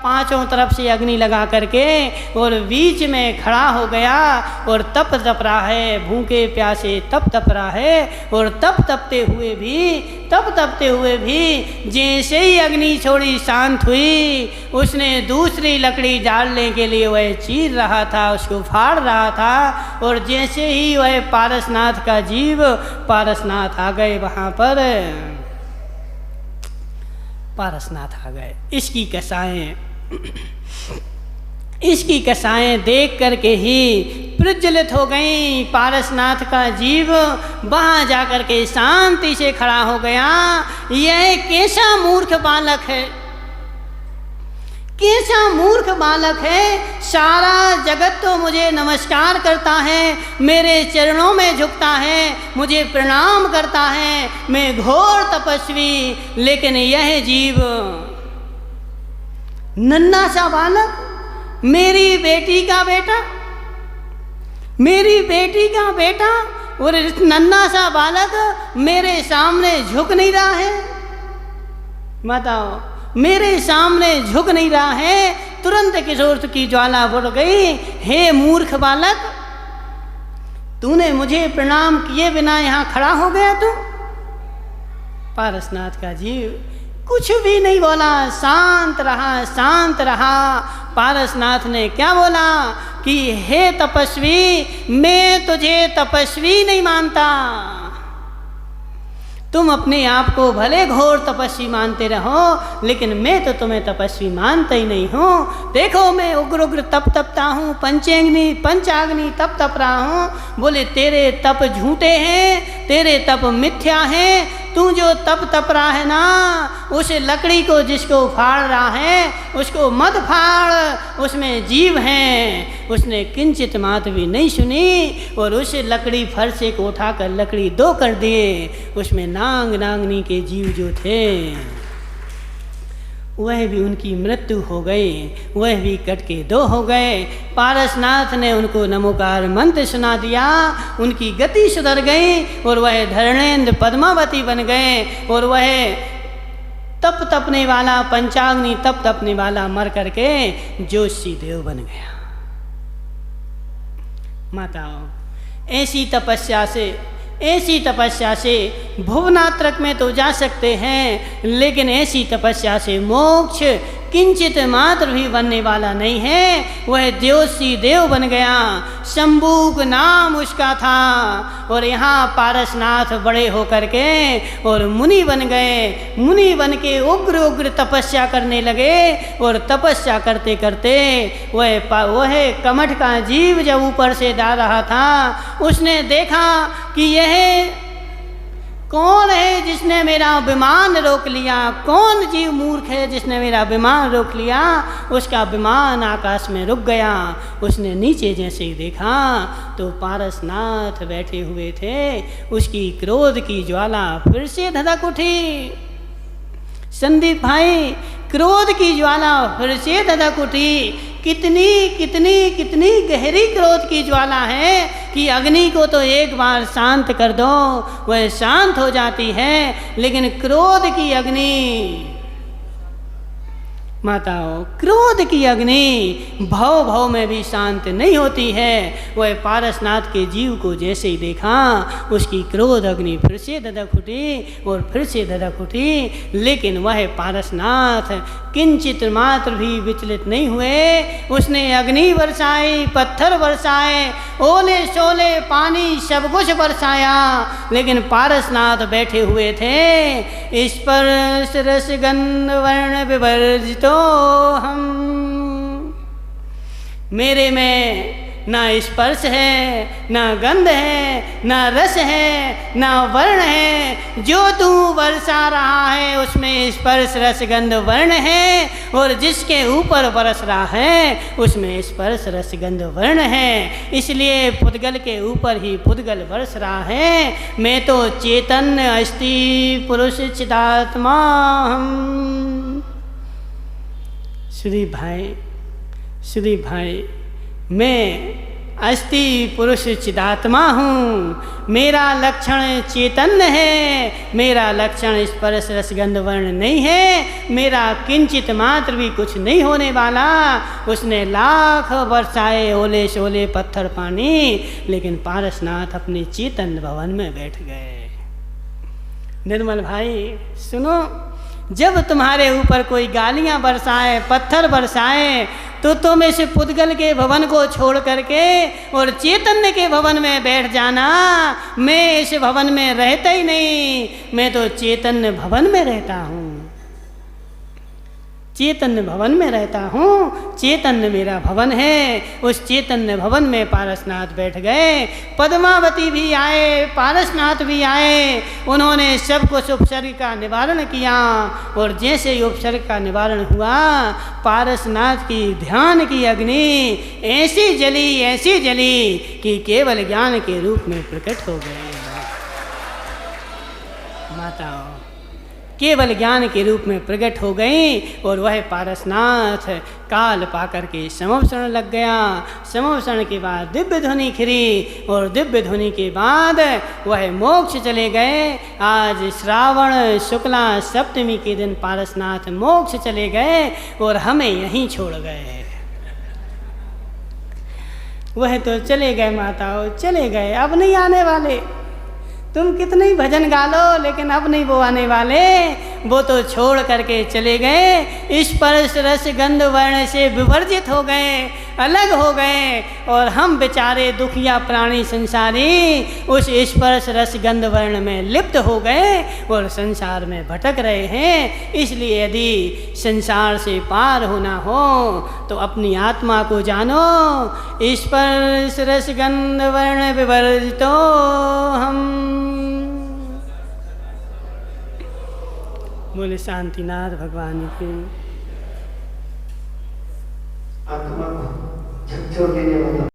पांचों तरफ से अग्नि लगा करके और बीच में खड़ा हो गया और तप रहा है, भूखे प्यासे तप रहा है। और तप तपते हुए भी जैसे ही अग्नि छोड़ी शांत हुई, उसने दूसरी लकड़ी डालने के लिए वह चीर रहा था, उसको फाड़ रहा था। और जैसे ही वह पारसनाथ का जीव, पारसनाथ आ गए वहाँ पर, पारसनाथ आ गए। इसकी कसाएं देख करके ही प्रज्वलित हो गई। पारसनाथ का जीव वहाँ जाकर के शांति से खड़ा हो गया। यह कैसा मूर्ख बालक है, कैसा मूर्ख बालक है। सारा जगत तो मुझे नमस्कार करता है, मेरे चरणों में झुकता है, मुझे प्रणाम करता है, मैं घोर तपस्वी, लेकिन यह जीव नन्हा सा बालक, मेरी बेटी का बेटा और नन्हा सा बालक मेरे सामने झुक नहीं रहा है। बताओ, मेरे सामने झुक नहीं रहा है। तुरंत किशोर की ज्वाला बढ़ गई। हे मूर्ख बालक, तूने मुझे प्रणाम किए बिना यहाँ खड़ा हो गया तू? पारसनाथ का जीव कुछ भी नहीं बोला, शांत रहा। पारसनाथ ने क्या बोला कि हे तपस्वी, मैं तुझे तपस्वी नहीं मानता। तुम अपने आप को भले घोर तपस्वी मानते रहो, लेकिन मैं तो तुम्हें तपस्वी मानता ही नहीं हूँ। देखो, मैं उग्र तपता हूँ, पंचाग्नि तप रहा हूँ। बोले तेरे तप झूठे हैं, तेरे तप मिथ्या हैं। तू जो तप रहा है ना, उस लकड़ी को जिसको फाड़ रहा है उसको मत फाड़, उसमें जीव हैं। उसने किंचित मात्र भी नहीं सुनी और उस लकड़ी फरसे को उठाकर लकड़ी दो कर दिए। उसमें नागनी के जीव जो थे वह भी, उनकी मृत्यु हो गई, वह भी कट के दो हो गए। पारसनाथ ने उनको नमोकार मंत्र सुना दिया, उनकी गति सुधर गई और वह धरणेन्द्र पद्मावती बन गए। और वह तपने वाला, पंचाग्नि तपने वाला मर करके जोशी देव बन गया। माताओं, ऐसी तपस्या से भुवनात्रक में तो जा सकते हैं, लेकिन ऐसी तपस्या से मोक्ष किंचित मात्र भी बनने वाला नहीं है। वह जोशी देव बन गया, शंभुक नाम उसका था। और यहाँ पारसनाथ बड़े होकर के और मुनि बन गए। मुनि बन के उग्र तपस्या करने लगे। और तपस्या करते करते वह कमठ का जीव जब ऊपर से जा रहा था, उसने देखा कि यह कौन है जिसने मेरा विमान रोक लिया, कौन जीव मूर्ख है जिसने मेरा विमान रोक लिया। उसका विमान आकाश में रुक गया। उसने नीचे जैसे ही देखा तो पारसनाथ बैठे हुए थे। उसकी क्रोध की ज्वाला फिर से धधक उठी। संदीप भाई, क्रोध की ज्वाला फिर से धधक उठी। कितनी गहरी क्रोध की ज्वाला है कि अग्नि को तो एक बार शांत कर दो, वह शांत हो जाती है, लेकिन क्रोध की अग्नि, माताओं, क्रोध की अग्नि भव में भी शांत नहीं होती है। वह पारसनाथ के जीव को जैसे ही देखा, उसकी क्रोध अग्नि फिर से धधक उठी और फिर से धधक उठी, लेकिन वह पारसनाथ किंचित मात्र भी विचलित नहीं हुए। उसने अग्नि बरसाई, पत्थर बरसाए, ओले शोले पानी सब कुछ बरसाया, लेकिन पारसनाथ बैठे हुए थे। स्पर्श रस गंध वर्ण विवर्जितो हम, मेरे में ना स्पर्श है, ना गंध है, ना रस है, ना वर्ण है। जो तू बरसा रहा है उसमें स्पर्श रस गंध वर्ण है, और जिसके ऊपर बरस रहा है उसमें स्पर्श रस गंध वर्ण है। इसलिए पुद्गल के ऊपर ही पुद्गल बरस रहा है। मैं तो चैतन्य अस्ति पुरुष चिदात्मा हम। सुदीप भाई, मैं अस्ति पुरुष चिदात्मा हूँ, मेरा लक्षण चैतन्य है, मेरा लक्षण स्पर्श रसगंध वर्ण नहीं है, मेरा किंचित मात्र भी कुछ नहीं होने वाला। उसने लाख बरसाए ओले शोले पत्थर पानी, लेकिन पारसनाथ अपने चैतन्य भवन में बैठ गए। निर्मल भाई सुनो, जब तुम्हारे ऊपर कोई गालियां बरसाए, पत्थर बरसाए, तो तुम इस पुद्गल के भवन को छोड़ करके और चैतन्य के भवन में बैठ जाना। मैं इस भवन में रहता ही नहीं, मैं तो चैतन्य भवन में रहता हूँ, चैतन्य भवन में रहता हूँ, चैतन्य मेरा भवन है। उस चैतन्य भवन में पारसनाथ बैठ गए। पद्मावती भी आए, पारसनाथ भी आए, उन्होंने सब कुछ उपसर्ग का निवारण किया। और जैसे ही उपसर्ग का निवारण हुआ, पारसनाथ की ध्यान की अग्नि ऐसी जली कि केवल ज्ञान के रूप में प्रकट हो गए। माताओं, केवल ज्ञान के रूप में प्रकट हो गई। और वह पारसनाथ काल पाकर के समवसरण लग गया। समवसरण के बाद दिव्य ध्वनि खिरी, और दिव्य ध्वनि के बाद वह मोक्ष चले गए। आज श्रावण शुक्ला सप्तमी के दिन पारसनाथ मोक्ष चले गए और हमें यहीं छोड़ गए। वह तो चले गए माताओं, चले गए, अब नहीं आने वाले। तुम कितने ही भजन गा लो, लेकिन अब नहीं वो आने वाले। वो तो छोड़ करके चले गए, स्पर्श रस गंध वर्ण से विवर्जित हो गए, अलग हो गए। और हम बेचारे दुखिया प्राणी संसारी उस स्पर्श रस गंध वर्ण में लिप्त हो गए और संसार में भटक रहे हैं। इसलिए यदि संसार से पार होना हो तो अपनी आत्मा को जानो। स्पर्श रस गंध वर्ण विवर्जितो हम। बोले शांतिनाथ भगवान की। आत्मा को झकझोर देने वाला